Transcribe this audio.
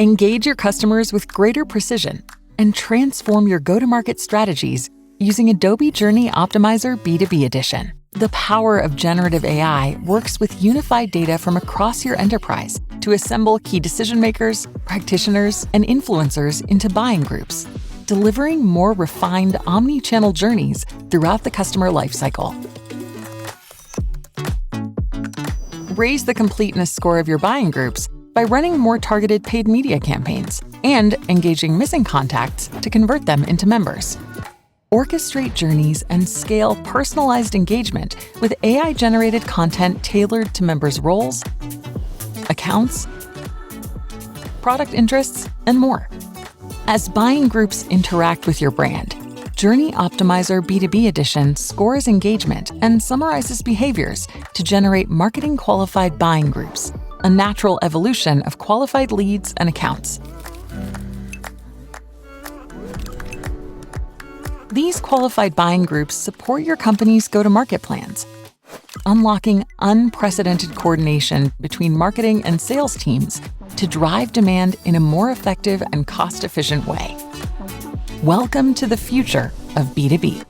Engage your customers with greater precision and transform your go-to-market strategies using Adobe Journey Optimizer B2B Edition. The power of generative AI works with unified data from across your enterprise to assemble key decision makers, practitioners, and influencers into buying groups, delivering more refined omnichannel journeys throughout the customer lifecycle. Raise the completeness score of your buying groups by running more targeted paid media campaigns and engaging missing contacts to convert them into members. Orchestrate journeys and scale personalized engagement with AI-generated content tailored to members' roles, accounts, product interests, and more. As buying groups interact with your brand, Journey Optimizer B2B Edition scores engagement and summarizes behaviors to generate marketing-qualified buying groups, a natural evolution of qualified leads and accounts. These qualified buying groups support your company's go-to-market plans, unlocking unprecedented coordination between marketing and sales teams to drive demand in a more effective and cost-efficient way. Welcome to the future of B2B.